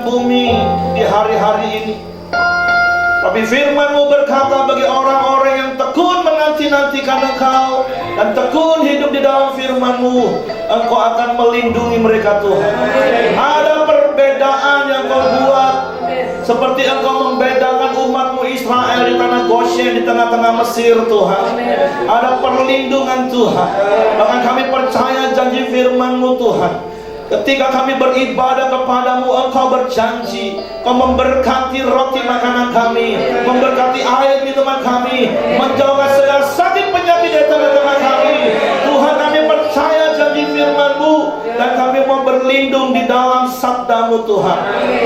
bumi di hari-hari ini. Tapi firman-Mu berkata bagi orang-orang yang tekun menanti-nantikan Engkau dan tekun hidup di dalam firman-Mu, Engkau akan melindungi mereka Tuhan. Ada perbedaan yang Kau buat, seperti Engkau membedakan umat-Mu Israel di tanah Goshen, di tengah-tengah Mesir Tuhan. Ada perlindungan Tuhan. Bahkan kami percaya janji firman-Mu Tuhan. Ketika kami beribadah kepadamu, Engkau berjanji Kau memberkati roti makanan kami, memberkati air minuman kami, menjauhkan segala sakit penyakit dari tengah-tengah kami. Tuhan, kami percaya janji firman-Mu, dan kami mau berlindung di dalam sabda-Mu Tuhan.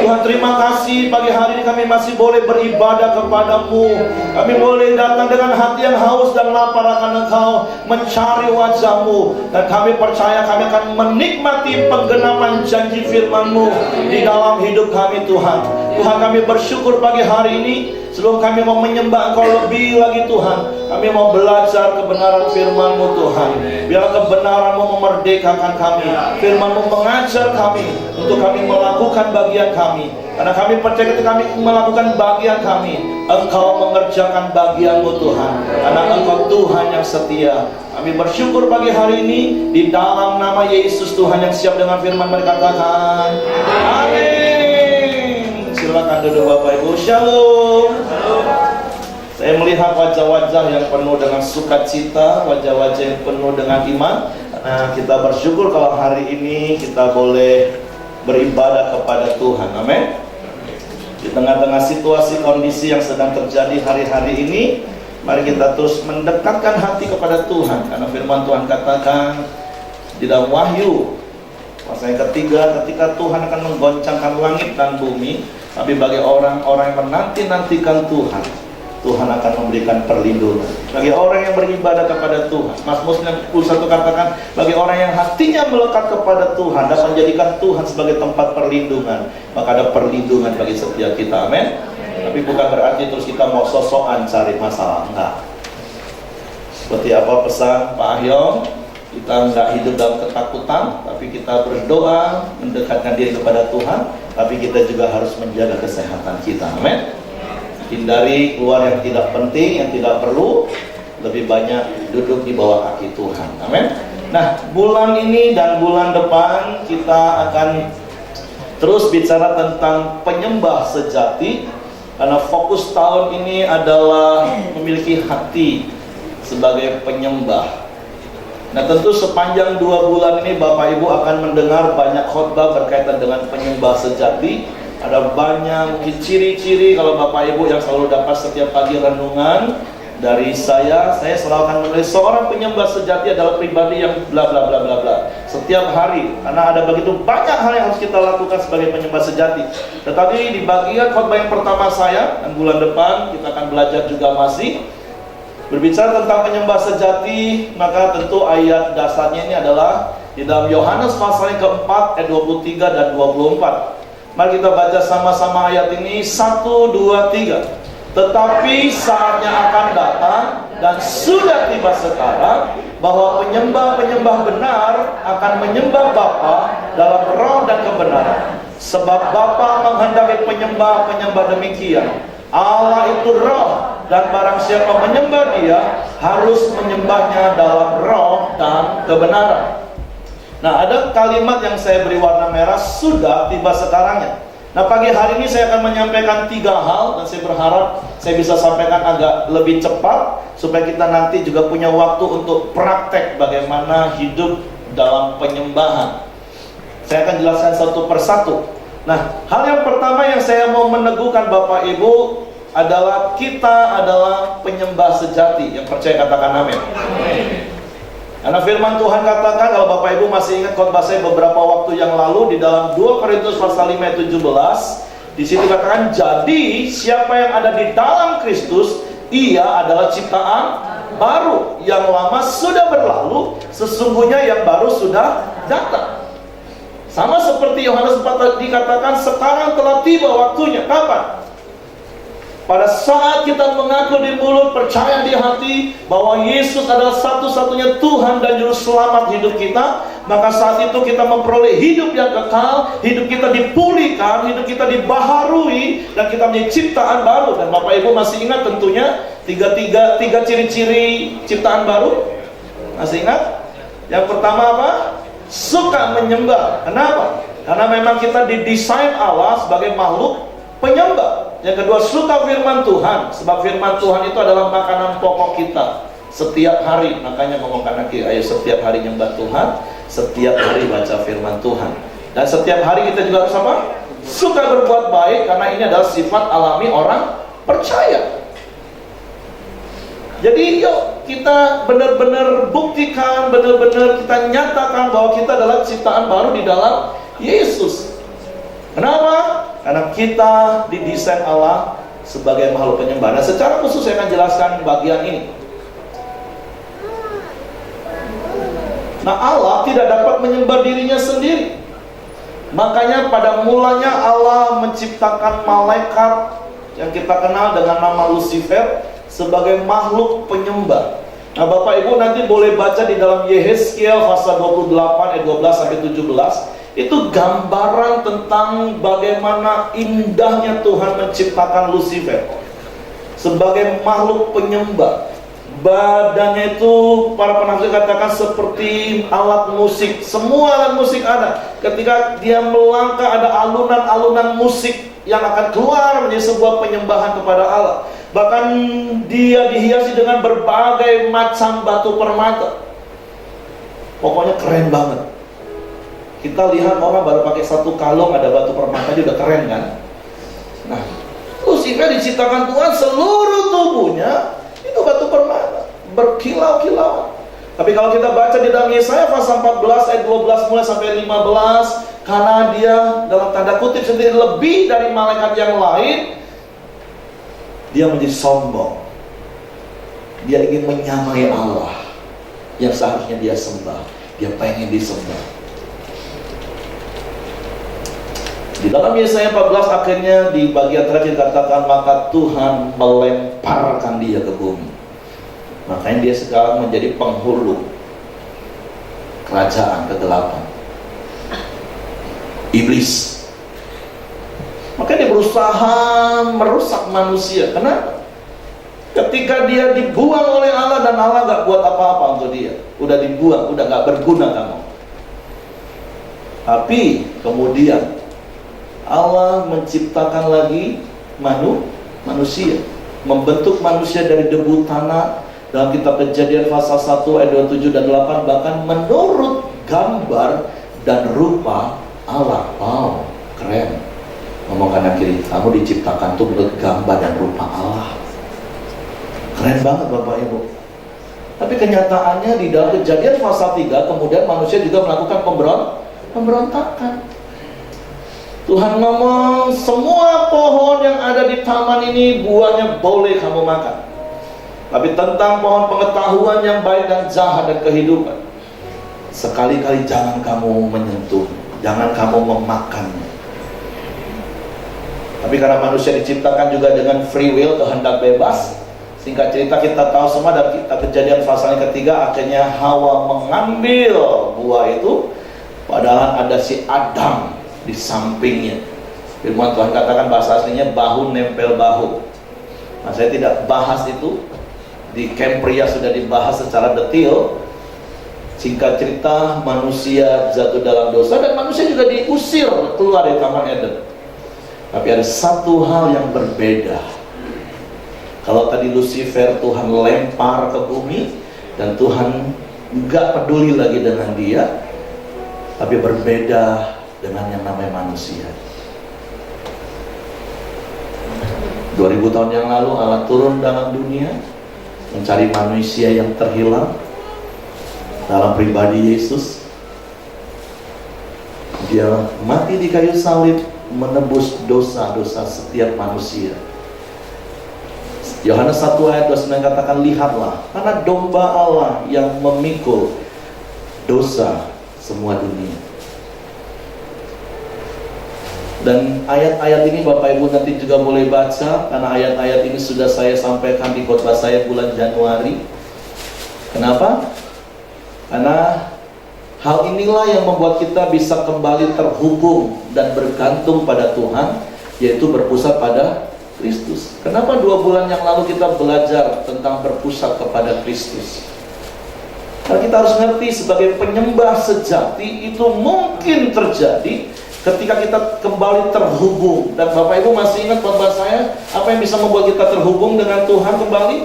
Tuhan, terima kasih pagi hari ini kami masih boleh beribadah kepadamu. Kami boleh datang dengan hati yang haus dan lapar akan Engkau, mencari wajah-Mu. Dan kami percaya kami akan menikmati penggenapan janji firman-Mu di dalam hidup kami Tuhan. Tuhan, kami bersyukur pagi hari ini. Sebelum kami mau menyembah Engkau lebih lagi Tuhan, kami mau belajar kebenaran firman-Mu Tuhan. Biar kebenaran-Mu memerdekakan kami, firman-Mu mengajar kami untuk kami melakukan bagian kami. Karena kami percaya ketika kami melakukan bagian kami, Engkau mengerjakan bagian-Mu Tuhan. Karena Engkau Tuhan yang setia. Kami bersyukur pagi hari ini di dalam nama Yesus Tuhan yang siap dengan firman mereka katakan amin. Silakan duduk Bapak Ibu. Shalom. Saya melihat wajah-wajah yang penuh dengan sukacita, wajah-wajah yang penuh dengan iman. Nah, kita bersyukur kalau hari ini kita boleh beribadah kepada Tuhan. Amin. Di tengah-tengah situasi kondisi yang sedang terjadi hari-hari ini, mari kita terus mendekatkan hati kepada Tuhan. Karena firman Tuhan katakan di dalam Wahyu pasal yang ketiga, ketika Tuhan akan menggoncangkan langit dan bumi, tapi bagi orang-orang yang menanti-nantikan Tuhan, Tuhan akan memberikan perlindungan. Bagi orang yang beribadah kepada Tuhan, Mazmur 91 katakan, bagi orang yang hatinya melekat kepada Tuhan dan menjadikan Tuhan sebagai tempat perlindungan, maka ada perlindungan bagi setiap kita. Amin. Tapi bukan berarti terus kita mau sosokan cari masalah, enggak. Seperti apa pesan Pak Ahyong, kita enggak hidup dalam ketakutan, tapi kita berdoa, mendekatkan diri kepada Tuhan, tapi kita juga harus menjaga kesehatan kita. Amin. Hindari keluar yang tidak penting, yang tidak perlu. Lebih banyak duduk di bawah kaki Tuhan. Amin. Nah, bulan ini dan bulan depan kita akan terus bicara tentang penyembah sejati. Karena fokus tahun ini adalah memiliki hati sebagai penyembah. Nah, tentu sepanjang 2 bulan ini Bapak Ibu akan mendengar banyak khotbah berkaitan dengan penyembah sejati. Ada banyak mungkin ciri-ciri kalau Bapak Ibu yang selalu dapat setiap pagi renungan dari saya selalu akan menulis seorang penyembah sejati adalah pribadi yang bla bla bla bla bla setiap hari, karena ada begitu banyak hal yang harus kita lakukan sebagai penyembah sejati. Tetapi di bagian khotbah yang pertama saya, dan bulan depan kita akan belajar juga masih berbicara tentang penyembah sejati, maka tentu ayat dasarnya ini adalah di dalam Yohanes pasal yang keempat ayat 23 dan 24. Mari kita baca sama-sama ayat ini. 1, 2, 3. Tetapi saatnya akan datang dan sudah tiba sekarang bahwa penyembah-penyembah benar akan menyembah Bapa dalam roh dan kebenaran. Sebab Bapa menghendaki penyembah-penyembah demikian. Allah itu roh, dan barang siapa menyembah Dia harus menyembahnya dalam roh dan kebenaran. Nah, ada kalimat yang saya beri warna merah, sudah tiba sekarangnya. Nah, pagi hari ini saya akan menyampaikan 3 hal, dan saya berharap saya bisa sampaikan agak lebih cepat supaya kita nanti juga punya waktu untuk praktek bagaimana hidup dalam penyembahan. Saya akan jelaskan satu persatu. Nah, hal yang pertama yang saya mau meneguhkan Bapak Ibu adalah kita adalah penyembah sejati. Yang percaya katakan amin. Karena firman Tuhan katakan, kalau Bapak Ibu masih ingat khotbah saya beberapa waktu yang lalu di dalam 2 Korintus pasal 5 ayat 17, di situ katakan, jadi siapa yang ada di dalam Kristus, ia adalah ciptaan baru, yang lama sudah berlalu, sesungguhnya yang baru sudah datang. Sama seperti Yohanes 4 dikatakan, sekarang telah tiba waktunya. Kapan? Pada saat kita mengaku di mulut, percaya di hati bahwa Yesus adalah satu-satunya Tuhan dan Juru Selamat hidup kita, maka saat itu kita memperoleh hidup yang kekal, hidup kita dipulihkan, hidup kita dibaharui, dan kita menjadi ciptaan baru. Dan Bapak Ibu masih ingat tentunya tiga ciri-ciri ciptaan baru? Masih ingat? Yang pertama apa? Suka menyembah. Kenapa? Karena memang kita didesain Allah sebagai makhluk penyembah. Yang kedua, suka firman Tuhan, sebab firman Tuhan itu adalah makanan pokok kita setiap hari. Makanya ngomong kanan kiri, ayo setiap hari nyembah Tuhan, setiap hari baca firman Tuhan, dan setiap hari kita juga harus apa? Suka berbuat baik, karena ini adalah sifat alami orang percaya. Jadi yuk kita benar-benar buktikan, benar-benar kita nyatakan bahwa kita adalah ciptaan baru di dalam Yesus. Kenapa? Karena kita didesain Allah sebagai makhluk penyembah. Nah, secara khusus saya akan jelaskan bagian ini. Nah, Allah tidak dapat menyembah dirinya sendiri. Makanya pada mulanya Allah menciptakan malaikat yang kita kenal dengan nama Lucifer sebagai makhluk penyembah. Nah, Bapak Ibu nanti boleh baca di dalam Yehezkiel pasal 28 ayat 12 sampai 17. Itu gambaran tentang bagaimana indahnya Tuhan menciptakan Lucifer sebagai makhluk penyembah. Badannya itu para penafsir katakan seperti alat musik. Semua alat musik ada. Ketika dia melangkah ada alunan-alunan musik yang akan keluar menjadi sebuah penyembahan kepada Allah. Bahkan dia dihiasi dengan berbagai macam batu permata. Pokoknya keren banget. Kita lihat orang baru pakai satu kalung ada batu permata aja udah keren kan. Nah, Lucifer diciptakan Tuhan seluruh tubuhnya itu batu permata, berkilau-kilauan. Tapi kalau kita baca di dalam Yesaya pasal 14 ayat 12 mulai sampai 15, karena dia dalam tanda kutip sendiri lebih dari malaikat yang lain, dia menjadi sombong. Dia ingin menyamai Allah yang seharusnya dia sembah. Dia pengen disembah. Di dalam Yesaya 14 akhirnya di bagian terakhir dikatakan maka Tuhan melemparkan dia ke bumi. Makanya dia sekarang menjadi penghulu kerajaan kegelapan, iblis. Makanya dia berusaha merusak manusia. Kenapa? Ketika dia dibuang oleh Allah dan Allah gak buat apa-apa untuk dia. Udah dibuang, udah gak berguna kamu. Tapi kemudian Allah menciptakan lagi manusia, membentuk manusia dari debu tanah. Dalam kitab Kejadian pasal 1 ayat 27 dan 8, bahkan menurut gambar dan rupa Allah. Wow, keren. Ngomong kanan kiri, kamu diciptakan tuh menurut gambar dan rupa Allah. Keren banget Bapak Ibu. Tapi kenyataannya di dalam Kejadian pasal 3 kemudian manusia juga melakukan pemberontakan. Tuhan ngomong, semua pohon yang ada di taman ini buahnya boleh kamu makan. Tapi tentang pohon pengetahuan yang baik dan jahat dan kehidupan, sekali-kali jangan kamu menyentuh, jangan kamu memakannya. Tapi karena manusia diciptakan juga dengan free will, kehendak bebas. Singkat cerita kita tahu semua dari kitab Kejadian pasal yang ketiga, akhirnya Hawa mengambil buah itu, padahal ada si Adam di sampingnya. Firman Tuhan katakan bahasa aslinya bahu nempel bahu. Nah, saya tidak bahas itu. Di Camp Pria sudah dibahas secara detail. Singkat cerita, manusia jatuh dalam dosa dan manusia juga diusir keluar dari Taman Eden. Tapi ada satu hal yang berbeda. Kalau tadi Lucifer Tuhan lempar ke bumi dan Tuhan nggak peduli lagi dengan dia, tapi berbeda dengan yang namanya manusia. 2000 tahun yang lalu Allah turun dalam dunia mencari manusia yang terhilang dalam pribadi Yesus. Dia mati di kayu salib menebus dosa-dosa setiap manusia. Yohanes 1 ayat 29 katakan, lihatlah, karena domba Allah yang memikul dosa semua dunia. Dan ayat-ayat ini Bapak Ibu nanti juga boleh baca, karena ayat-ayat ini sudah saya sampaikan di khotbah saya bulan Januari. Kenapa? Karena hal inilah yang membuat kita bisa kembali terhubung dan bergantung pada Tuhan, yaitu berpusat pada Kristus. Kenapa 2 bulan yang lalu kita belajar tentang berpusat kepada Kristus? Karena kita harus ngerti sebagai penyembah sejati itu mungkin terjadi ketika kita kembali terhubung. Dan Bapak Ibu masih ingat khotbah saya, apa yang bisa membuat kita terhubung dengan Tuhan kembali?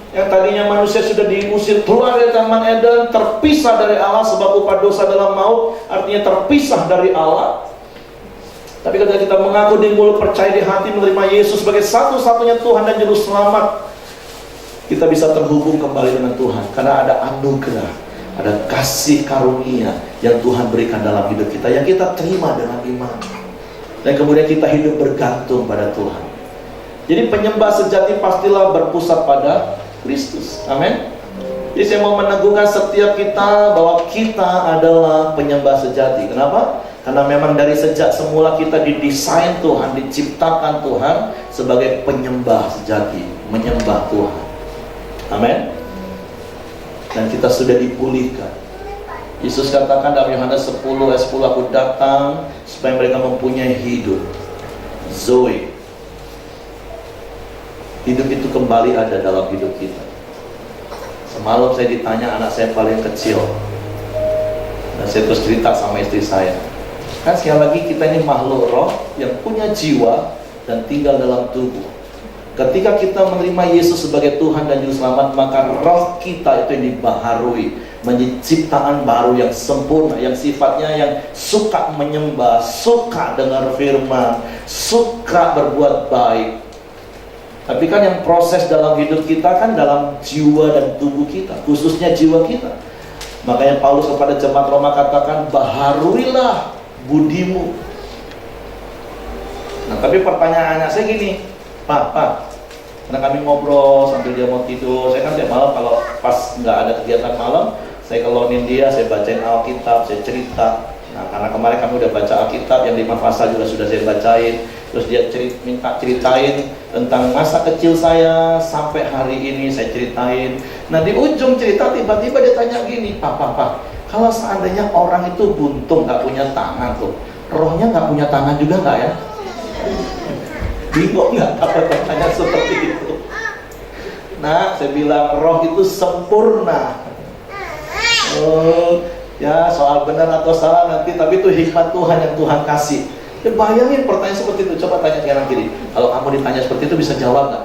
Yang tadinya manusia sudah diusir keluar dari Taman Eden, terpisah dari Allah sebab upah dosa dalam maut, artinya terpisah dari Allah. Tapi ketika kita mengaku di mulut, percaya di hati, menerima Yesus sebagai satu-satunya Tuhan dan Juru Selamat, kita bisa terhubung kembali dengan Tuhan. Karena ada anugerah, ada kasih karunia yang Tuhan berikan dalam hidup kita, yang kita terima dengan iman. Dan kemudian kita hidup bergantung pada Tuhan. Jadi penyembah sejati pastilah berpusat pada Kristus. Amin. Jadi saya mau meneguhkan setiap kita bahwa kita adalah penyembah sejati. Kenapa? Karena memang dari sejak semula kita didesain Tuhan, diciptakan Tuhan sebagai penyembah sejati, menyembah Tuhan. Amin. Dan kita sudah dipulihkan. Yesus katakan dalam Yohanes 10 ayat 10, aku datang supaya mereka mempunyai hidup, Zoe. Hidup itu kembali ada dalam hidup kita. Semalam saya ditanya anak saya paling kecil, dan saya terus cerita sama istri saya. Kan sekali lagi kita ini makhluk roh yang punya jiwa dan tinggal dalam tubuh. Ketika kita menerima Yesus sebagai Tuhan dan Juru Selamat, maka roh kita itu yang dibaharui, menjadi ciptaan baru yang sempurna, yang sifatnya yang suka menyembah, suka dengar firman, suka berbuat baik. Tapi kan yang proses dalam hidup kita kan dalam jiwa dan tubuh kita, khususnya jiwa kita. Makanya Paulus kepada jemaat Roma katakan, baharuilah budimu. Nah, tapi pertanyaannya saya gini, Pak, karena kami ngobrol sambil dia mau tidur, saya kan tiap malam kalau pas nggak ada kegiatan malam, saya kelonin dia, saya bacain Alkitab, saya cerita. Nah, karena kemarin kami udah baca Alkitab, yang 5 pasal juga sudah saya bacain. Terus dia minta ceritain tentang masa kecil saya sampai hari ini, saya ceritain. Nah, di ujung cerita tiba-tiba dia tanya gini, Pak, kalau seandainya orang itu buntung, nggak punya tangan tuh, rohnya nggak punya tangan juga nggak ya? Bingung nggak apa pertanyaan seperti itu? Nah, saya bilang roh itu sempurna. Ya soal benar atau salah nanti, tapi itu hikmat Tuhan yang Tuhan kasih. Ya bayangin pertanyaan seperti itu, coba tanya kanan kiri. Kalau kamu ditanya seperti itu bisa jawab nggak?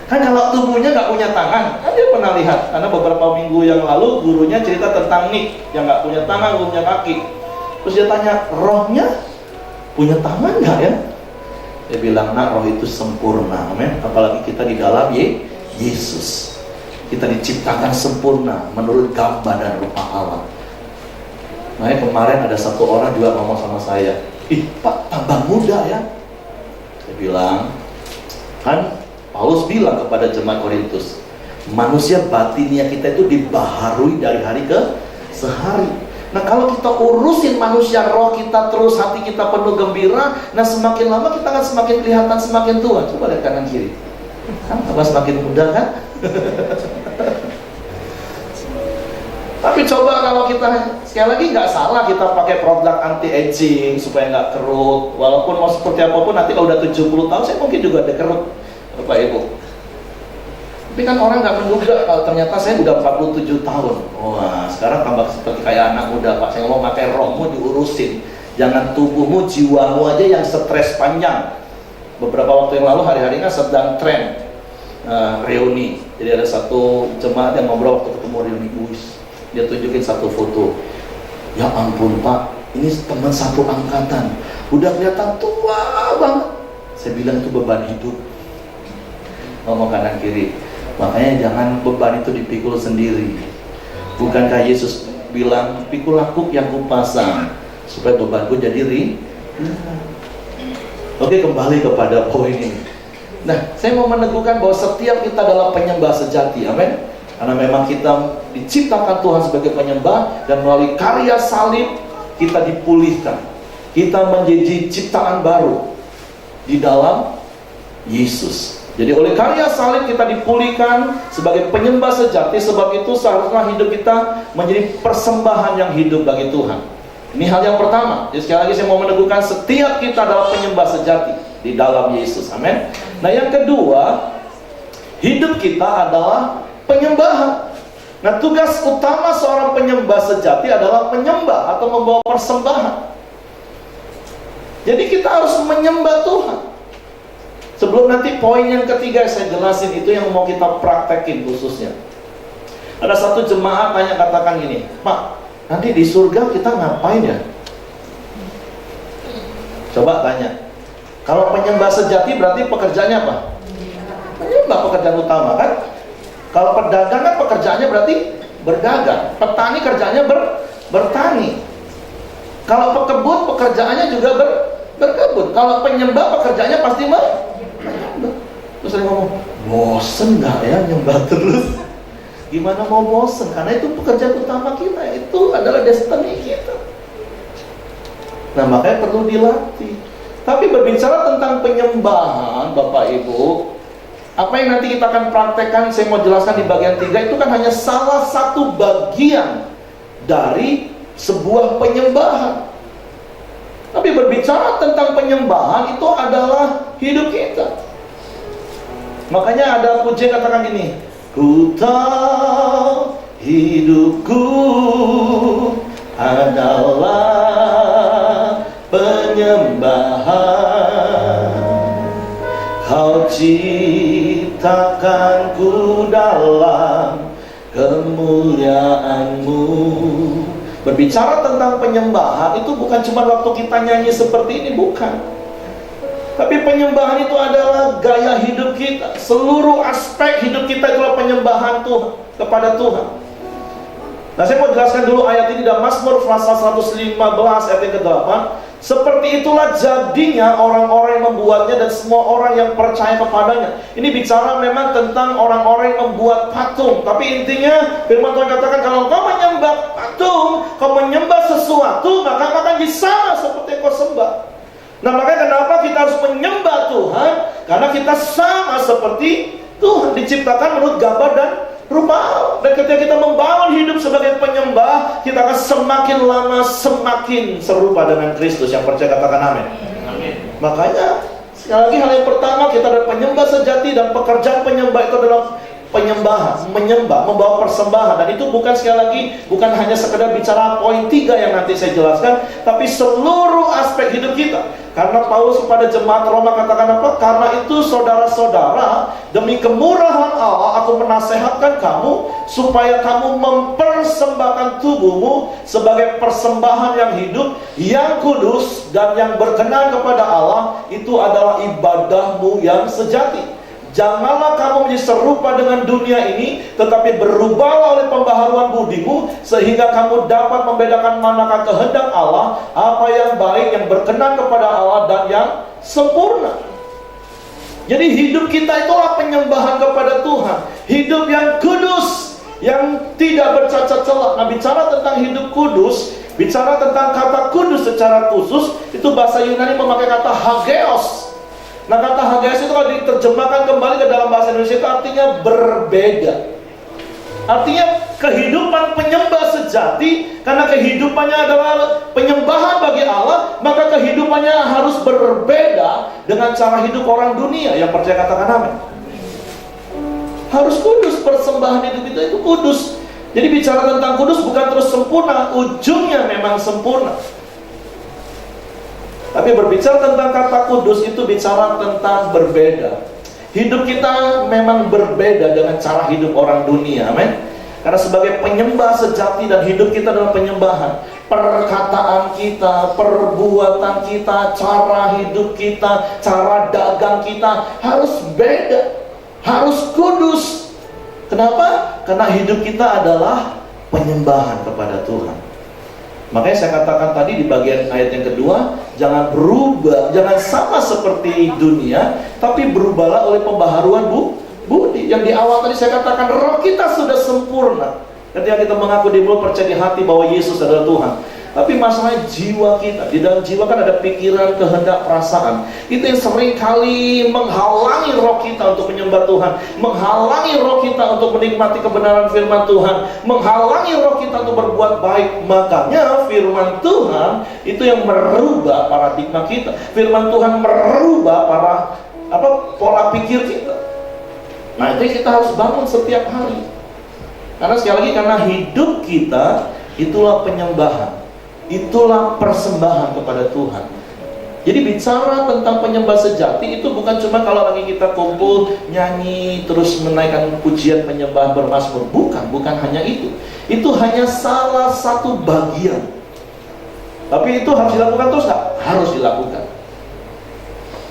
Kan kalau tubuhnya nggak punya tangan, kan dia pernah lihat. Karena beberapa minggu yang lalu gurunya cerita tentang Nick yang nggak punya tangan, nggak punya kaki. Terus dia tanya, rohnya punya tangan nggak ya? Dia bilang, nah roh itu sempurna, amin. Apalagi kita di dalam Yesus. Kita diciptakan sempurna menurut gambar dan rupa Allah. Makanya kemarin ada satu orang juga ngomong sama saya, ih Pak, tambah muda ya. Saya bilang, kan Paulus bilang kepada jemaat Korintus, manusia batinnya kita itu dibaharui dari hari ke sehari. Nah kalau kita urusin manusia roh kita terus, hati kita penuh gembira, nah semakin lama kita akan semakin kelihatan semakin tua. Coba lihat kanan kiri, kan tambah semakin muda kan? Tapi coba kalau kita, sekali lagi nggak salah kita pakai produk anti aging supaya nggak kerut. Walaupun mau seperti apapun, nanti kalau udah 70 tahun saya mungkin juga ada kerut, Bapak Ibu. Tapi kan orang nggak menduga kalau ternyata saya udah 47 tahun. Wah, sekarang tambah seperti kayak anak muda, Pak. Saya ngomong pakai rohmu diurusin, jangan tubuhmu, jiwamu aja yang stres panjang. Beberapa waktu yang lalu, hari-harinya sedang tren reuni. Jadi ada satu jemaat yang ngobrol waktu ketemu reuni, dia tunjukin satu foto. Ya ampun Pak, ini teman satu angkatan, udah kelihatan tua banget. Saya bilang itu beban hidup. Ngomong kanan kiri. Makanya jangan beban itu dipikul sendiri. Bukankah Yesus bilang, pikul aku yang kupasang supaya bebanku jadi ringan. Oke, kembali kepada poin ini. Nah, saya mau meneguhkan bahwa setiap kita adalah penyembah sejati, amin. Karena memang kita diciptakan Tuhan sebagai penyembah, dan melalui karya salib kita dipulihkan. Kita menjadi ciptaan baru di dalam Yesus. Jadi oleh karya salib kita dipulihkan sebagai penyembah sejati. Sebab itu seharusnya hidup kita menjadi persembahan yang hidup bagi Tuhan. Ini hal yang pertama. Jadi sekali lagi saya mau meneguhkan, setiap kita adalah penyembah sejati di dalam Yesus. Amin. Nah yang kedua, hidup kita adalah penyembahan. Nah tugas utama seorang penyembah sejati adalah menyembah atau membawa persembahan. Jadi kita harus menyembah Tuhan. Sebelum nanti poin yang ketiga saya jelasin, itu yang mau kita praktekin khususnya. Ada satu jemaat tanya, katakan gini, Pak, nanti di surga kita ngapain ya? Coba tanya. Kalau penyembah sejati berarti pekerjaannya apa? Penyembah, pekerjaan utama kan? Kalau pedagang kan pekerjaannya berarti berdagang. Petani kerjanya bertani. Kalau pekebun pekerjaannya juga berkebun. Kalau penyembah pekerjaannya pasti Terus saya ngomong, bosen gak ya nyembah terus? Gimana mau bosen? Karena itu pekerjaan utama kita. Itu adalah destiny kita. Nah makanya perlu dilatih. Tapi berbicara tentang penyembahan, Bapak Ibu, apa yang nanti kita akan praktekkan, saya mau jelaskan di bagian 3, itu kan hanya salah satu bagian dari sebuah penyembahan. Tapi berbicara tentang penyembahan, itu adalah hidup kita. Makanya ada pujian katakan gini, ku tahu hidupku adalah penyembahan. Kau ciptakanku dalam kemuliaan-Mu. Berbicara tentang penyembahan itu bukan cuma waktu kita nyanyi seperti ini, bukan. Tapi penyembahan itu adalah gaya hidup kita. Seluruh aspek hidup kita itulah penyembahan Tuhan kepada Tuhan. Nah saya mau jelaskan dulu ayat ini dalam Mazmur pasal 115 ayat yang ke-8. Seperti itulah jadinya orang-orang yang membuatnya dan semua orang yang percaya kepadanya. Ini bicara memang tentang orang-orang yang membuat patung. Tapi intinya firman Tuhan katakan, kalau kau menyembah patung, kau menyembah sesuatu, maka kau akan bisa seperti yang kau sembah. Nah makanya kenapa kita harus menyembah Tuhan? Karena kita sama seperti Tuhan, diciptakan menurut gambar dan rupa Allah. Dan ketika kita membangun hidup sebagai penyembah, kita akan semakin lama semakin serupa dengan Kristus. Yang percaya katakan amin. Amin. Makanya sekali lagi hal yang pertama, kita adalah penyembah sejati, dan pekerjaan penyembah itu adalah penyembahan, menyembah, membawa persembahan. Dan itu bukan, sekali lagi, bukan hanya sekedar bicara poin 3 yang nanti saya jelaskan, tapi seluruh aspek hidup kita. Karena Paulus kepada jemaat Roma katakan apa? Karena itu saudara-saudara, demi kemurahan Allah aku menasehatkan kamu supaya kamu mempersembahkan tubuhmu sebagai persembahan yang hidup, yang kudus dan yang berkenan kepada Allah. Itu adalah ibadahmu yang sejati. Janganlah kamu menjadi serupa dengan dunia ini, tetapi berubahlah oleh pembaharuan budimu, sehingga kamu dapat membedakan manakah kehendak Allah, apa yang baik, yang berkenan kepada Allah, dan yang sempurna. Jadi hidup kita itulah penyembahan kepada Tuhan. Hidup yang kudus, yang tidak bercacat celah. Nah bicara tentang hidup kudus, bicara tentang kata kudus secara khusus, itu bahasa Yunani memakai kata hageos. Nah kata hageos itu kalau diterjemahkan kembali ke dalam bahasa Indonesia itu artinya berbeda. Artinya kehidupan penyembah sejati, karena kehidupannya adalah penyembahan bagi Allah, maka kehidupannya harus berbeda dengan cara hidup orang dunia. Yang percaya katakan amin. Harus kudus, persembahan hidup kita itu kudus. Jadi bicara tentang kudus bukan terus sempurna, ujungnya memang sempurna. Tapi berbicara tentang kata kudus itu bicara tentang berbeda. Hidup kita memang berbeda dengan cara hidup orang dunia, amin. Karena sebagai penyembah sejati dan hidup kita adalah penyembahan, perkataan kita, perbuatan kita, cara hidup kita, cara dagang kita harus beda, harus kudus. Kenapa? Karena hidup kita adalah penyembahan kepada Tuhan. Makanya saya katakan tadi di bagian ayat yang kedua, jangan berubah, jangan sama seperti dunia, tapi berubahlah oleh pembaharuan budi. Yang di awal tadi saya katakan, roh kita sudah sempurna ketika kita mengaku di mulut, percaya di hati bahwa Yesus adalah Tuhan. Tapi masalahnya jiwa kita. Di dalam jiwa kan ada pikiran, kehendak, perasaan. Itu yang sering kali menghalangi roh kita untuk menyembah Tuhan, menghalangi roh kita untuk menikmati kebenaran firman Tuhan, menghalangi roh kita untuk berbuat baik. Makanya firman Tuhan itu yang merubah paradigma kita. Firman Tuhan merubah pola pikir kita. Nah, itu kita harus bangun setiap hari. Karena sekali lagi, karena hidup kita itulah penyembahan, itulah persembahan kepada Tuhan. Jadi bicara tentang penyembah sejati itu bukan cuma kalau lagi kita kumpul nyanyi terus menaikkan pujian, penyembahan, bermazmur. Bukan hanya itu. Itu hanya salah satu bagian. Tapi itu harus dilakukan terus nggak? Harus dilakukan.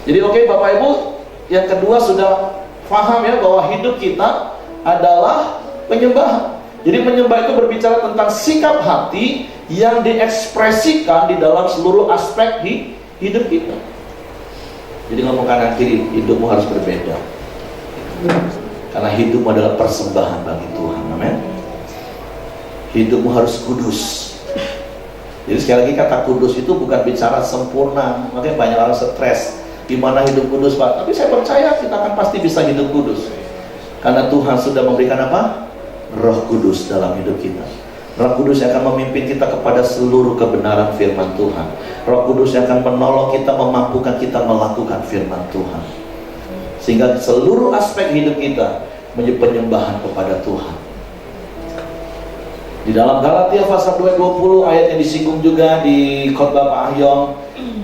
Jadi oke, Bapak Ibu, yang kedua sudah paham ya bahwa hidup kita adalah penyembahan. Jadi penyembah itu berbicara tentang sikap hati yang diekspresikan di dalam seluruh aspek hidup kita. Jadi ngomong kanan kiri, hidupmu harus berbeda. Karena hidupmu adalah persembahan bagi Tuhan. Amin. Hidupmu harus kudus. Jadi sekali lagi, kata kudus itu bukan bicara sempurna. Makanya banyak orang stres, gimana hidup kudus, Pak? Tapi saya percaya kita akan pasti bisa hidup kudus. Karena Tuhan sudah memberikan apa? Roh Kudus dalam hidup kita. Roh Kudus yang akan memimpin kita kepada seluruh kebenaran firman Tuhan. Roh Kudus yang akan menolong kita, memampukan kita melakukan firman Tuhan. Sehingga seluruh aspek hidup kita menjadi penyembahan kepada Tuhan. Di dalam Galatia pasal 2:20 ayat yang disinggung juga di khotbah Pak Ahyong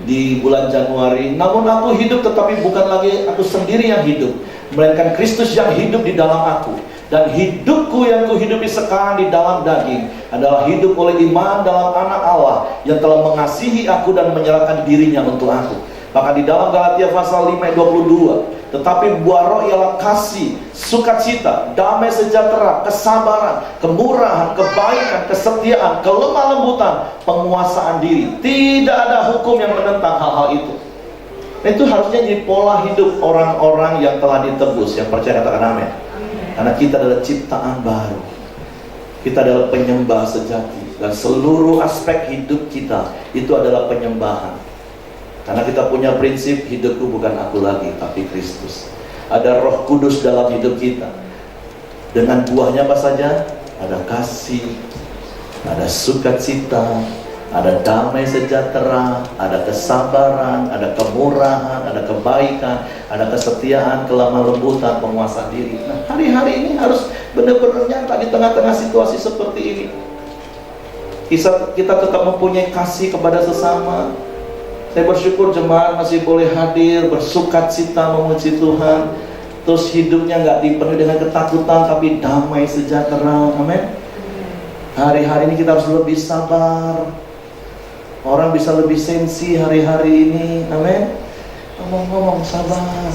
di bulan Januari. Namun aku hidup, tetapi bukan lagi aku sendiri yang hidup, melainkan Kristus yang hidup di dalam aku. Dan hidupku yang kuhidupi sekarang di dalam daging adalah hidup oleh iman dalam Anak Allah yang telah mengasihi aku dan menyerahkan dirinya untuk aku. Maka di dalam Galatia pasal 5:22, tetapi buah roh ialah kasih, sukacita, damai sejahtera, kesabaran, kemurahan, kebaikan, kesetiaan, kelemah lembutan, penguasaan diri. Tidak ada hukum yang menentang hal-hal itu. Itu harusnya jadi pola hidup orang-orang yang telah ditebus, yang percaya, katakan amin. Karena kita adalah ciptaan baru. Kita adalah penyembah sejati. Dan seluruh aspek hidup kita itu adalah penyembahan. Karena kita punya prinsip, hidupku bukan aku lagi, tapi Kristus. Ada Roh Kudus dalam hidup kita. Dengan buahnya apa saja? Ada kasih, ada sukacita, ada damai sejahtera, ada kesabaran, ada kemurahan, ada kebaikan, ada kesetiaan, kelemah lembutan, penguasaan diri. Nah, hari-hari ini harus benar-benar nyata di tengah-tengah situasi seperti ini. Kita tetap mempunyai kasih kepada sesama. Saya bersyukur jemaat masih boleh hadir, bersukacita memuji Tuhan. Terus hidupnya nggak dipenuhi dengan ketakutan, tapi damai sejahtera. Amin. Hari-hari ini kita harus lebih sabar. Orang bisa lebih sensi hari-hari ini. Amin. Ngomong-ngomong sabar,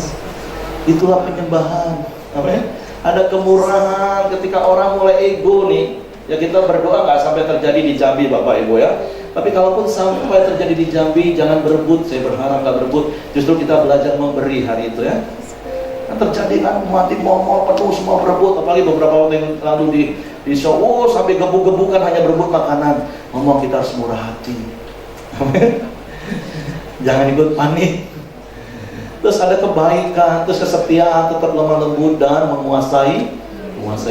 itulah penyembahan. Amin. Ada kemurahan ketika orang mulai ego nih. Ya kita berdoa nggak sampai terjadi di Jambi, Bapak Ibu ya. Tapi kalaupun sampai terjadi di Jambi, jangan berebut. Saya berharap nggak berebut. Justru kita belajar memberi hari itu ya. Nah, terjadi kan mati mall penuh semua berebut. Apalagi beberapa waktu yang lalu di show, sampai gebuk-gebukan hanya berebut makanan. Ngomong kita harus murah hati. Jangan ikut panik. Terus ada kebaikan, terus kesetiaan, tetap lemah lembut dan menguasai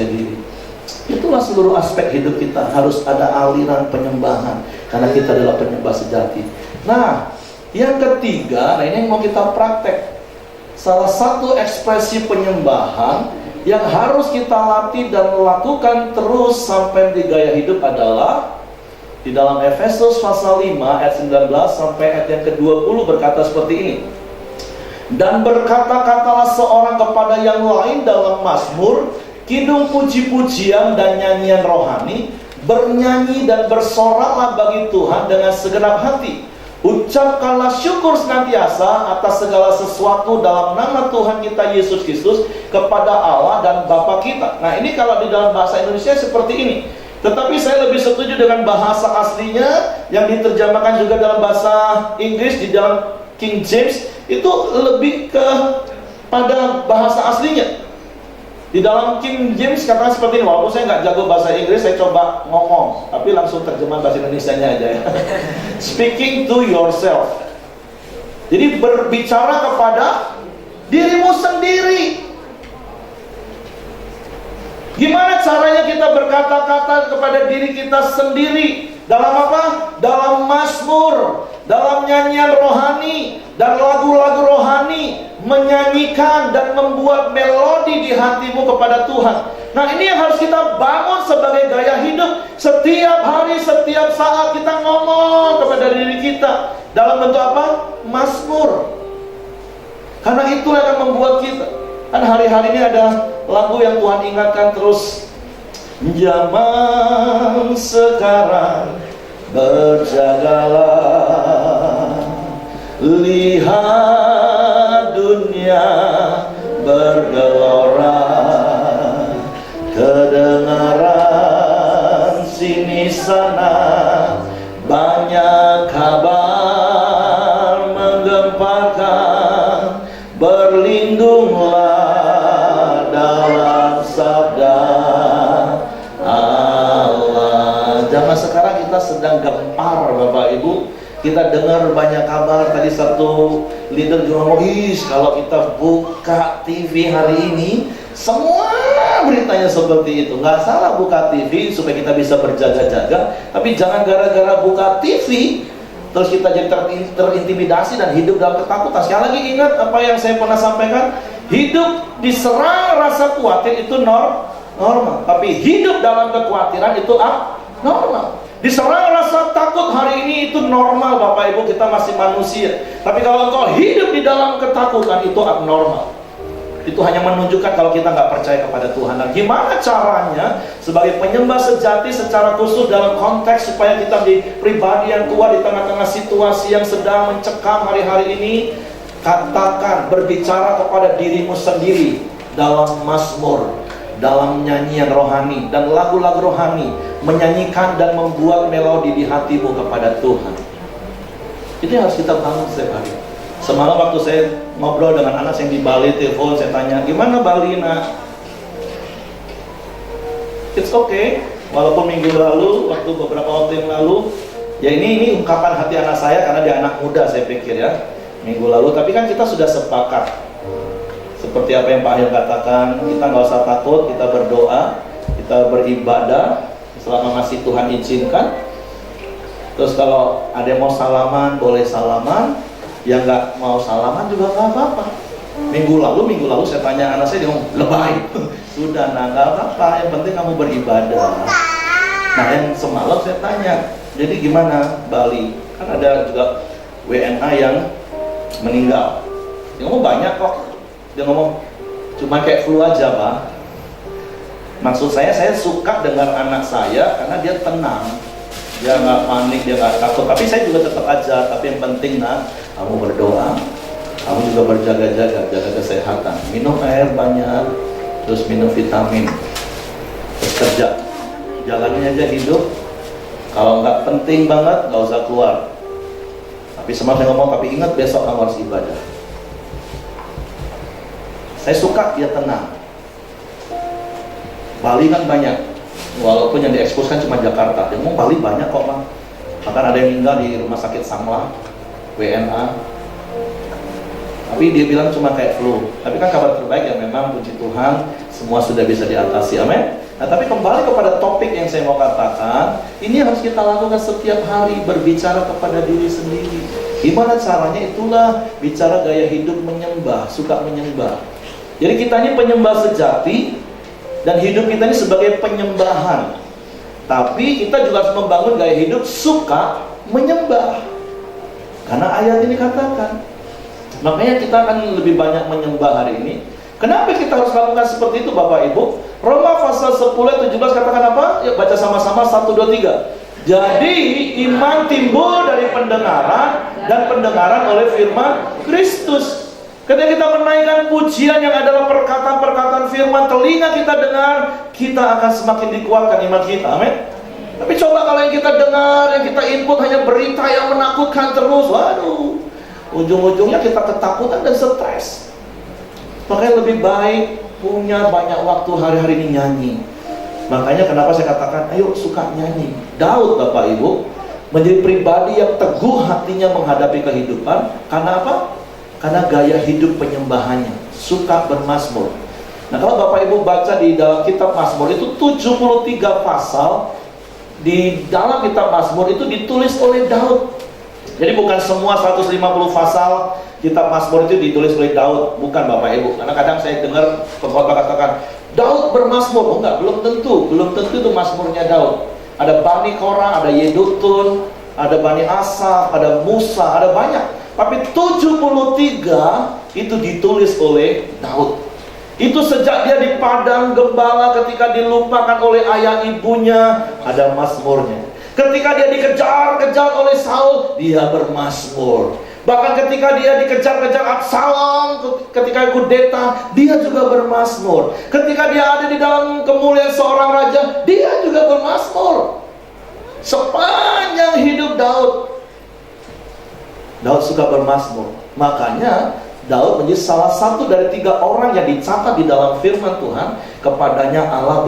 diri. Itulah seluruh aspek hidup kita. Harus ada aliran penyembahan, karena kita adalah penyembah sejati. Nah, yang ketiga, ini yang mau kita praktek. Salah satu ekspresi penyembahan yang harus kita latih dan lakukan terus sampai di gaya hidup adalah di dalam Efesus pasal 5 ayat 19 sampai ayat yang ke-20 berkata seperti ini. Dan berkata-katalah seorang kepada yang lain dalam mazmur, kidung puji-pujian dan nyanyian rohani, bernyanyi dan bersoraklah bagi Tuhan dengan segenap hati. Ucapkanlah syukur senantiasa atas segala sesuatu dalam nama Tuhan kita Yesus Kristus kepada Allah dan Bapa kita. Nah, ini kalau di dalam bahasa Indonesia seperti ini. Tetapi saya lebih setuju dengan bahasa aslinya yang diterjemahkan juga dalam bahasa Inggris di dalam King James, itu lebih pada bahasa aslinya. Di dalam King James katakan seperti ini, walaupun saya nggak jago bahasa Inggris, saya coba ngomong, tapi langsung terjemahan bahasa Indonesianya aja ya. Speaking to yourself. Jadi berbicara kepada dirimu sendiri. Gimana caranya kita berkata-kata kepada diri kita sendiri? Dalam apa? Dalam mazmur, dalam nyanyian rohani, dan lagu-lagu rohani, menyanyikan dan membuat melodi di hatimu kepada Tuhan. Nah, ini yang harus kita bangun sebagai gaya hidup. Setiap hari, setiap saat kita ngomong kepada diri kita. Dalam bentuk apa? Mazmur. Karena itulah yang akan membuat kita. Kan hari-hari ini ada lagu yang Tuhan ingatkan terus. Zaman sekarang berjagalah, lihat dunia bergelora, kedengaran sini sana banyak kabar menggemparkan, berlindunglah dalam sabda Allah. Zaman sekarang kita sedang gempar Bapak Ibu. Kita dengar banyak kabar. Tadi satu leader juga ngomong, kalau kita buka TV hari ini semua beritanya seperti itu. Nggak salah buka TV supaya kita bisa berjaga-jaga, tapi jangan gara-gara buka TV terus kita jadi terintimidasi dan hidup dalam ketakutan. Sekali lagi ingat apa yang saya pernah sampaikan, hidup diserang rasa khawatir itu normal, tapi hidup dalam kekhawatiran itu abnormal. Diserang rasa takut hari ini itu normal Bapak Ibu, kita masih manusia. Tapi kalau engkau hidup di dalam ketakutan itu abnormal. Itu hanya menunjukkan kalau kita nggak percaya kepada Tuhan. Nah, gimana caranya sebagai penyembah sejati secara khusus dalam konteks supaya kita menjadi pribadi yang kuat di tengah-tengah situasi yang sedang mencekam hari-hari ini? Katakan, berbicara kepada dirimu sendiri dalam mazmur, dalam nyanyian rohani dan lagu-lagu rohani, menyanyikan dan membuat melodi di hatimu kepada Tuhan. Itu yang harus kita bangun setiap hari. Semalam waktu saya ngobrol dengan anak yang di Bali, telepon, saya tanya, gimana Bali nak? It's okay. Walaupun minggu lalu, beberapa waktu yang lalu, ya ini ungkapan hati anak saya karena dia anak muda saya pikir ya, minggu lalu. Tapi kan kita sudah sepakat, seperti apa yang Pak Ahil katakan, kita nggak usah takut, kita berdoa, kita beribadah selama masih Tuhan izinkan. Terus kalau ada yang mau salaman, boleh salaman. Yang nggak mau salaman juga nggak apa-apa. Minggu lalu saya tanya anak saya, dia ngomong lebay. Sudah, nah nggak apa-apa, yang penting kamu beribadah. Nah, yang semalam saya tanya, jadi gimana Bali? Kan ada juga WNA yang meninggal. Dia ngomong banyak kok. Dia ngomong cuma kayak flu aja Pak. Maksud saya suka dengar anak saya karena dia tenang, dia nggak panik, dia nggak takut. Tapi saya juga tetap aja. Tapi yang penting nak, kamu berdoa, kamu juga berjaga-jaga, jaga kesehatan, minum air banyak, terus minum vitamin, terus kerja, jalanin aja hidup. Kalau nggak penting banget, nggak usah keluar. Tapi semakin saya ngomong, tapi ingat besok kamu harus ibadah. Saya suka dia tenang. Bali kan banyak, walaupun yang diekspos kan cuma Jakarta. Dia ngomong Bali banyak kok Bang. Bahkan ada yang meninggal di rumah sakit Sanglah, WNA. Tapi dia bilang cuma kayak flu. Tapi kan kabar terbaik yang memang puji Tuhan semua sudah bisa diatasi. Amin. Nah, tapi kembali kepada topik yang saya mau katakan, ini harus kita lakukan setiap hari, berbicara kepada diri sendiri. Gimana caranya? Itulah bicara gaya hidup menyembah, suka menyembah. Jadi kita ini penyembah sejati dan hidup kita ini sebagai penyembahan. Tapi kita juga harus membangun gaya hidup suka menyembah. Karena ayat ini katakan. Makanya kita akan lebih banyak menyembah hari ini. Kenapa kita harus lakukan seperti itu Bapak Ibu? Roma pasal 10 ayat 17 katakan apa? Yuk baca sama-sama 1, 2, 3. Jadi iman timbul dari pendengaran, dan pendengaran oleh firman Kristus. Ketika kita menaikkan pujian yang adalah perkataan-perkataan firman, telinga kita dengar, kita akan semakin dikuatkan iman kita. Amin. Tapi coba kalau yang kita dengar, yang kita input hanya berita yang menakutkan terus, waduh, ujung-ujungnya kita ketakutan dan stres. Makanya lebih baik punya banyak waktu hari-hari ini nyanyi. Makanya kenapa saya katakan, ayo suka nyanyi. Daud, Bapak Ibu, menjadi pribadi yang teguh hatinya menghadapi kehidupan. Karena apa? Karena gaya hidup penyembahannya, suka bermazmur. Nah, kalau Bapak Ibu baca di dalam kitab Mazmur itu 73 pasal di dalam kitab Mazmur itu ditulis oleh Daud. Jadi bukan semua 150 pasal kitab Mazmur itu ditulis oleh Daud, bukan Bapak Ibu. Karena kadang saya dengar pengkhotbah katakan Daud bermazmur. Oh enggak, belum tentu itu mazmurnya Daud. Ada Bani Korah, ada Yedutun, ada Bani Asaf, ada Musa, ada banyak. Tapi 73 itu ditulis oleh Daud. Itu sejak dia di padang gembala, ketika dilupakan oleh ayah ibunya, ada mazmurnya. Ketika dia dikejar-kejar oleh Saul, dia bermazmur. Bahkan ketika dia dikejar-kejar Absalom, ketika kudeta, dia juga bermazmur. Ketika dia ada di dalam kemuliaan seorang raja, dia juga bermazmur. Sepanjang hidup Daud suka bermazmur. Makanya Daud menjadi salah satu dari 3 orang yang dicatat di dalam firman Tuhan, kepadanya Allah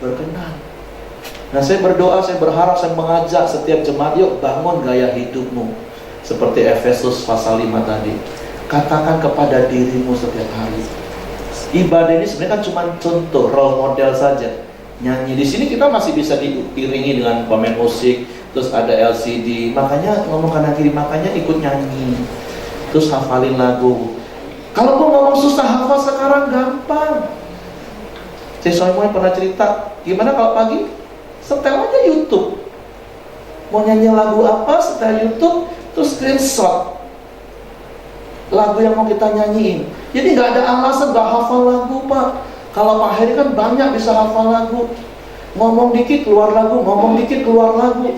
berkenan. Nah, saya berdoa, saya berharap, saya mengajak setiap jemaat, yuk bangun gaya hidupmu seperti Efesus pasal 5 tadi. Katakan kepada dirimu setiap hari. Ibadah ini sebenarnya kan cuma contoh, role model saja. Nyanyi di sini kita masih bisa diiringi dengan pemain musik, terus ada LCD. Makanya ngomong kanan kiri, makanya ikut nyanyi. Terus hafalin lagu. Kalau mau ngomong susah, hafal sekarang gampang. Saya soalnya pernah cerita, gimana kalau pagi setel aja YouTube. Mau nyanyi lagu apa, setel YouTube, terus screenshot lagu yang mau kita nyanyiin. Jadi nggak ada alasan nggak hafal lagu, Pak. Kalau Pak Heri kan banyak bisa hafal lagu. Ngomong dikit keluar lagu, ngomong dikit keluar lagu.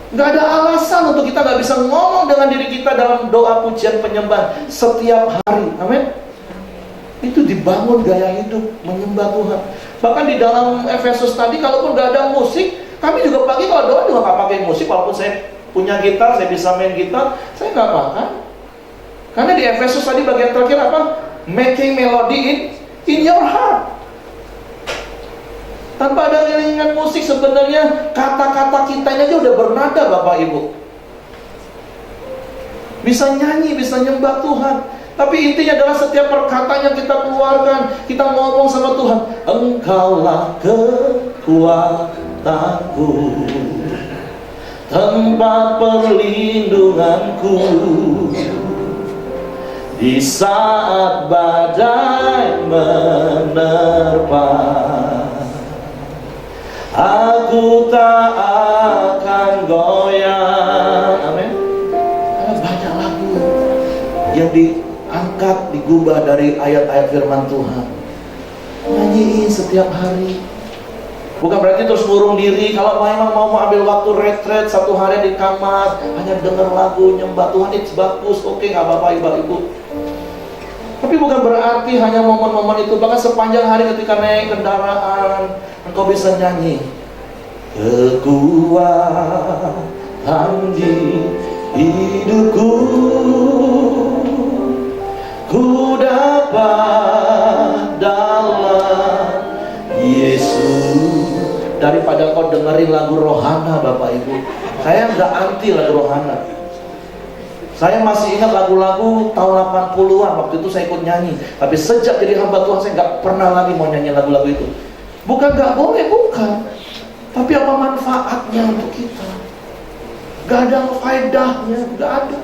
Nggak ada alasan untuk kita nggak bisa ngomong dengan diri kita dalam doa pujian penyembahan setiap hari. Amin. Itu dibangun gaya hidup menyembah Tuhan. Bahkan di dalam Efesus tadi, kalaupun nggak ada musik, kami juga pagi kalau doa juga nggak pakai musik. Walaupun saya punya gitar, saya bisa main gitar, saya nggak pakai. Karena di Efesus tadi bagian terakhir apa? Making melody in your heart. Tanpa ada iringan musik, sebenarnya kata-kata kita ini aja udah bernada, Bapak Ibu. Bisa nyanyi, bisa nyembah Tuhan. Tapi intinya adalah setiap perkataan yang kita keluarkan, kita ngomong sama Tuhan, Engkaulah kekuatanku, tempat perlindunganku, di saat badai menerpa, aku tak akan goyah. Amin. Ada banyak lagu yang diangkat, digubah dari ayat-ayat firman Tuhan. Nyanyiin setiap hari. Bukan berarti terus ngurung diri. Kalau memang mau ambil waktu retret 1 hari di kamar, hanya dengar lagu, nyembah Tuhan, itu bagus. Oke, gak apa-apa Ibu. Tapi bukan berarti hanya momen-momen itu. Bahkan sepanjang hari ketika naik kendaraan, engkau bisa nyanyi. Kekuatan di hidupku, ku dapat dalam Yesus. Daripada kau dengerin lagu rohana, Bapak Ibu, saya nggak anti lagu rohana. Saya masih ingat lagu-lagu tahun 80-an, waktu itu saya ikut nyanyi. Tapi sejak jadi hamba Tuhan, saya nggak pernah lagi mau nyanyi lagu-lagu itu. Bukan nggak boleh, bukan. Tapi apa manfaatnya untuk kita? Nggak ada faedahnya, nggak ada.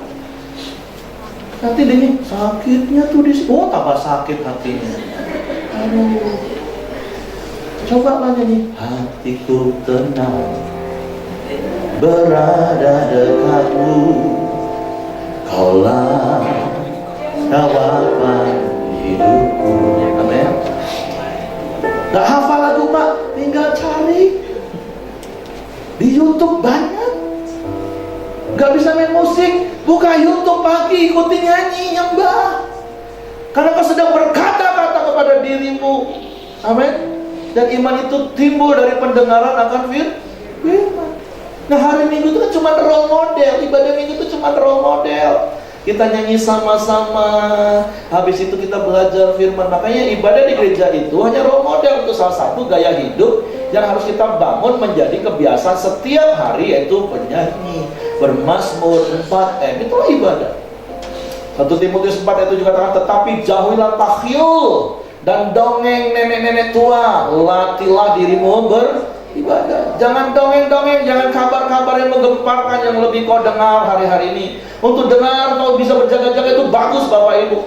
Nanti ini sakitnya tuh di sini, oh tambah sakit hatinya. Aduh. Coba lah nyanyi. Hatiku tenang berada dekatmu, Kaulah kawan hidupku. Amin. Gak hafal lagu Pak, tinggal cari di YouTube banyak. Gak bisa main musik, buka YouTube pagi, ikuti nyanyi, nyembah. Karena kau sedang berkata-kata kepada dirimu. Amin. Dan iman itu timbul dari pendengaran akan firman. Nah, hari Minggu itu kan cuma role model. Ibadah Minggu itu cuma role model. kita nyanyi sama-sama, habis itu kita belajar firman. Makanya ibadah di gereja itu hanya role model untuk salah satu gaya hidup yang harus kita bangun menjadi kebiasaan setiap hari, yaitu bernyanyi, bermazmur, 4M, itulah ibadah. 1 Timotius 4 itu juga katakan, tetapi jauhilah takhyul dan dongeng nenek-nenek tua, latihlah dirimu beribadah. Jangan dongeng-dongeng, jangan kabar-kabar yang menggemparkan yang lebih kau dengar hari-hari ini. Untuk dengar kau bisa berjaga-jaga itu bagus Bapak Ibu.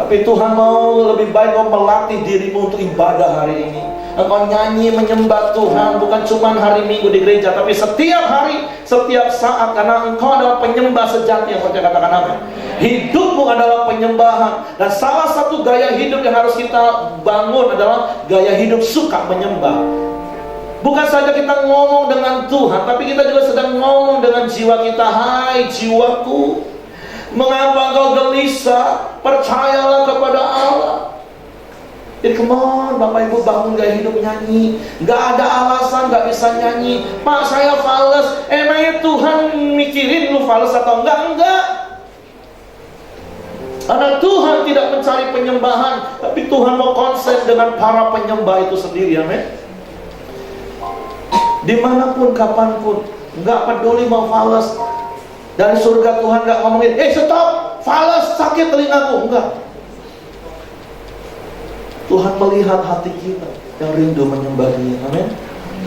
Tapi Tuhan mau lebih baik kau melatih dirimu untuk ibadah hari ini. Engkau nyanyi menyembah Tuhan bukan cuma hari Minggu di gereja, tapi setiap hari, setiap saat, karena engkau adalah penyembah sejati yang percaya, katakan amin. Hidupmu adalah penyembahan, dan salah satu gaya hidup yang harus kita bangun adalah gaya hidup suka menyembah. Bukan saja kita ngomong dengan Tuhan, tapi kita juga sedang ngomong dengan jiwa kita. Hai jiwaku, mengapa kau gelisah? Percayalah kepada Allah. Jadi come on, Bapak Ibu bangun gaya hidup nyanyi. Gak ada alasan gak bisa nyanyi. Pak saya fales. Emangnya Tuhan mikirin lu fales atau enggak? Enggak. Karena Tuhan tidak mencari penyembahan, tapi Tuhan mau konsen dengan para penyembah itu sendiri. Amin. Dimanapun, kapanpun, gak peduli mau fales. Dari surga Tuhan gak ngomongin, stop, fales, sakit telingaku. Enggak. Tuhan melihat hati kita yang rindu menyembah Dia. Amin.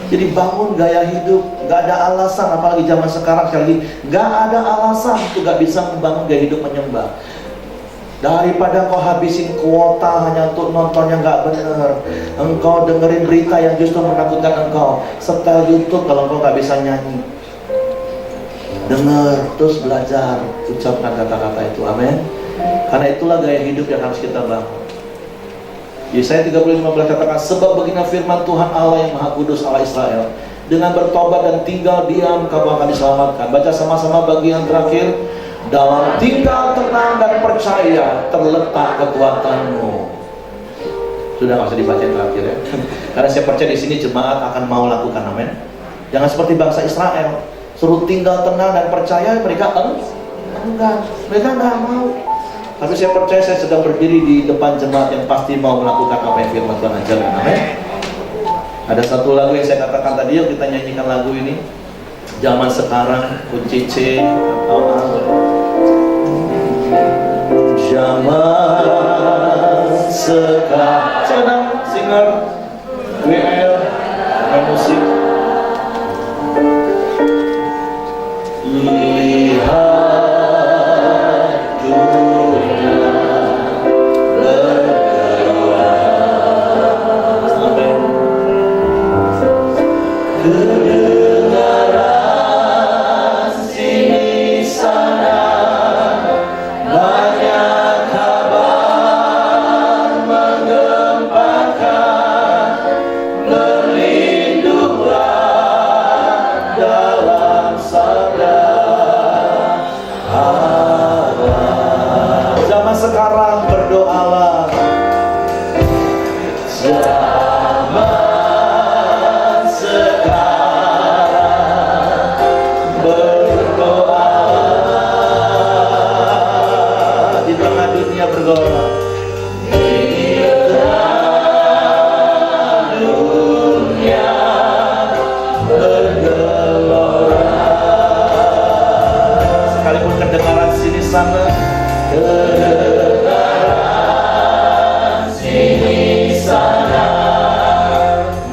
Jadi bangun gaya hidup. Gak ada alasan, apalagi zaman sekarang sekali lagi, gak ada alasan untuk gak bisa membangun gaya hidup menyembah. Daripada kau habisin kuota hanya untuk nonton yang gak benar, engkau dengerin berita yang justru menakutkan engkau, setel YouTube kalau engkau gak bisa nyanyi. Dengar, terus belajar, ucapkan kata-kata itu. Amin. Karena itulah gaya hidup yang harus kita bangun. Yesaya 30:15 katakan, sebab begini firman Tuhan Allah yang Maha Kudus, Allah Israel, dengan bertobat dan tinggal diam kamu akan diselamatkan. Baca sama-sama bagian terakhir. Dalam tinggal tenang dan percaya terletak kekuatanmu. Sudah nggak usah dibaca yang terakhir ya. Karena saya percaya di sini jemaat akan mau lakukan. Amin. Jangan seperti bangsa Israel, suruh tinggal tenang dan percaya, mereka enggak, mereka nggak mau. Tapi saya percaya saya sedang berdiri di depan jemaat yang pasti mau melakukan apa yang firman Tuhan ajarkan. Amin. Ada satu lagu yang saya katakan tadi, yuk kita nyanyikan lagu ini. Zaman sekarang, kunci C atau A. Zaman sekarang. Sedang singer WL main musik. Lihat dunia bergelora. Amin. Kedengaran sini sana banyak kabar menggemparkan, berlindunglah dalam sabda Allah. Zaman sekarang berdoalah. Zaman sekarang berdoalah. Di tengah dunia bergelora. Di tengah dunia bergelora. Sekalipun kedengaran sini sana, kedengaran sini sana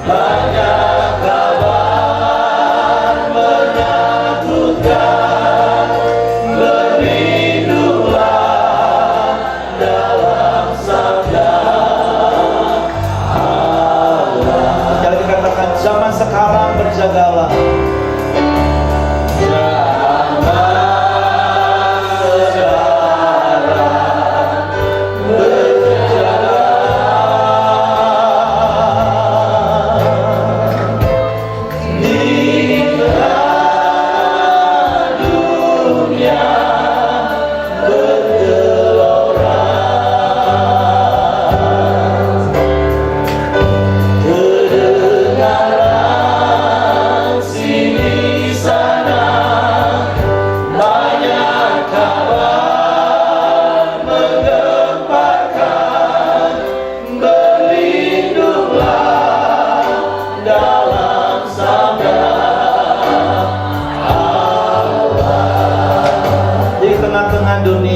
banyak kabar menakutkan, berlindunglah dalam sabda Allah. Jangan dikatakan zaman sekarang berjagalah. Zaman sekarang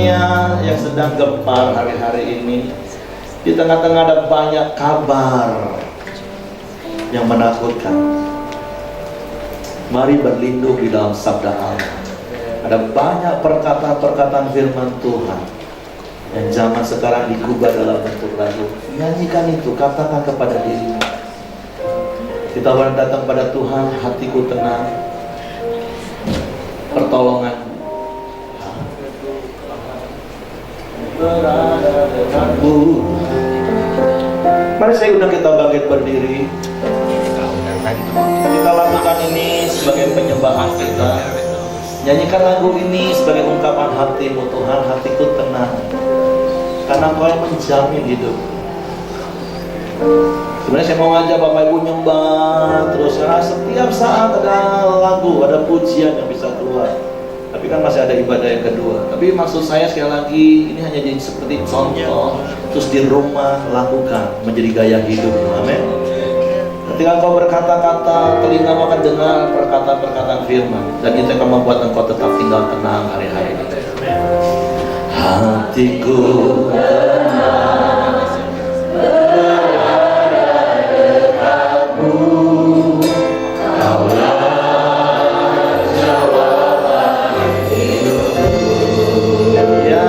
dunia yang sedang gempar hari-hari ini, di tengah-tengah ada banyak kabar yang menakutkan. Mari berlindung di dalam sabda Allah. Ada banyak perkataan-perkataan firman Tuhan yang zaman sekarang digubah dalam bentuk lagu. Nyanyikan itu, katakan kepada dirimu. Kita akan datang pada Tuhan, hatiku tenang, pertolongan berada denganku. Mari saya undang kita bangkit berdiri. Kita lakukan ini sebagai penyembahan kita. Nyanyikan lagu ini sebagai ungkapan hatimu. Tuhan, hatiku tenang, karena Kau yang menjamin hidup. Sebenarnya saya mau ngajak Bapak Ibu nyembah terus, karena setiap saat ada lagu, ada pujian yang bisa keluar. Tapi kan masih ada ibadah yang kedua. Tapi maksud saya sekali lagi, ini hanya jadi seperti contoh. Terus di rumah lakukan menjadi gaya hidup. Amin. Ketika engkau berkata-kata, telingamu akan dengar perkataan-perkataan firman, dan itu akan membuat engkau tetap tinggal tenang hari-hari ini. Hatiku tenang, berada dekatmu, Kaulah jawaban hidupku. Ya.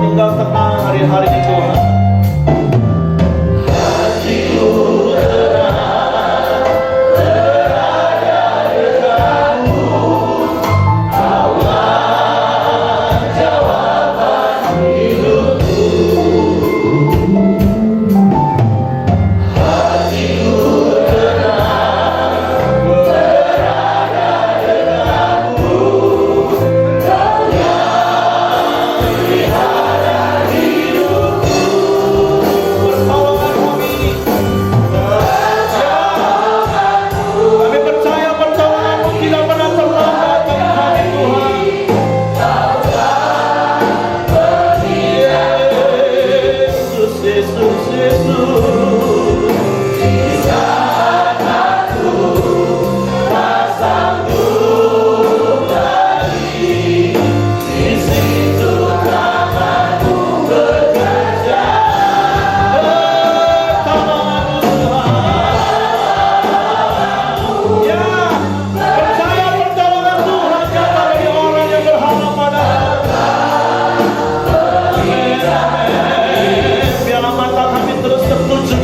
Tinggal tenang hari-hari ini Tuhan. Hatiku tenang, berada dekatmu, Kaulah jawaban hidupku. Hatiku tenang, berada dekatmu, Kau yang pelihara hidupku. Pertolongan kami, kami percaya pertolongan-Mu tidak pernah terlambat bagi kami Tuhan. Yesus, Yesus, Yesus. Di saat aku tak sanggup lagi, di situ tangan-Mu bekerja. Pertolongan-Mu Tuhan. Ya, percaya pertolongan Tuhan nyata bagi orang yang berharap pada-Nya. Amin, amin. Biarlah mata kami terus tertuju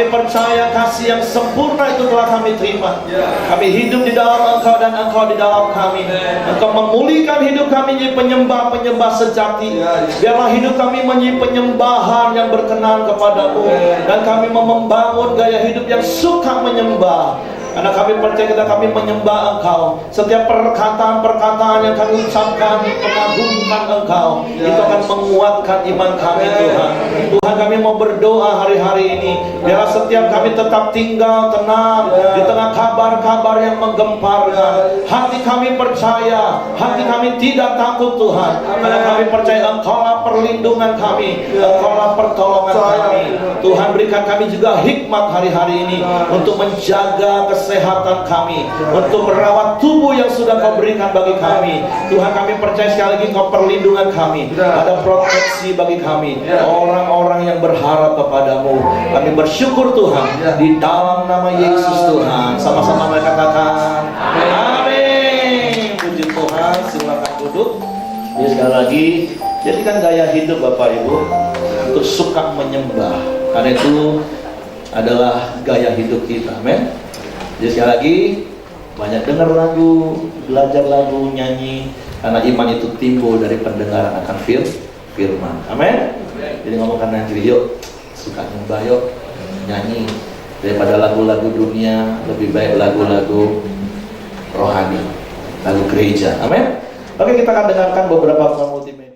kami percaya kasih yang sempurna itu telah kami terima. Kami hidup di dalam Engkau dan Engkau di dalam kami. Engkau memulihkan hidup kami menjadi penyembah-penyembah sejati. Biarlah hidup kami menjadi penyembahan yang berkenan kepadamu, dan kami membangun gaya hidup yang suka menyembah. Karena kami percaya kita kami menyembah Engkau. Setiap perkataan-perkataan yang kami ucapkan mengagungkan Engkau, itu akan menguatkan iman kami, Tuhan. Tuhan, kami mau berdoa hari-hari ini, biarlah setiap kami tetap tinggal tenang di tengah kabar-kabar yang menggemparkan. Hati kami percaya, hati kami tidak takut, Tuhan. Karena kami percaya Engkaulah perlindungan kami, Engkaulah pertolongan kami. Tuhan, berikan kami juga hikmat hari-hari ini untuk menjaga kesehatan kami, untuk merawat tubuh yang sudah Kau berikan bagi kami. Tuhan, kami percaya sekali lagi Kau perlindungan kami, ada proteksi bagi kami, orang-orang yang berharap kepadamu. Kami bersyukur Tuhan, di dalam nama Yesus Tuhan. Sama-sama mereka katakan amin. Puji Tuhan. Silakan duduk. Ya, sekali lagi, jadikan gaya hidup Bapak Ibu untuk suka menyembah, karena itu adalah gaya hidup kita. Amin. Jadi sekali lagi, banyak dengar lagu, belajar lagu, nyanyi, karena iman itu timbul dari pendengaran akan firman. Amin. Jadi ngomongkan nanti, yuk suka nyembah, yuk nyanyi. Daripada lagu-lagu dunia, lebih baik lagu-lagu rohani, lagu gereja. Amin. Oke, kita akan dengarkan beberapa multimedia.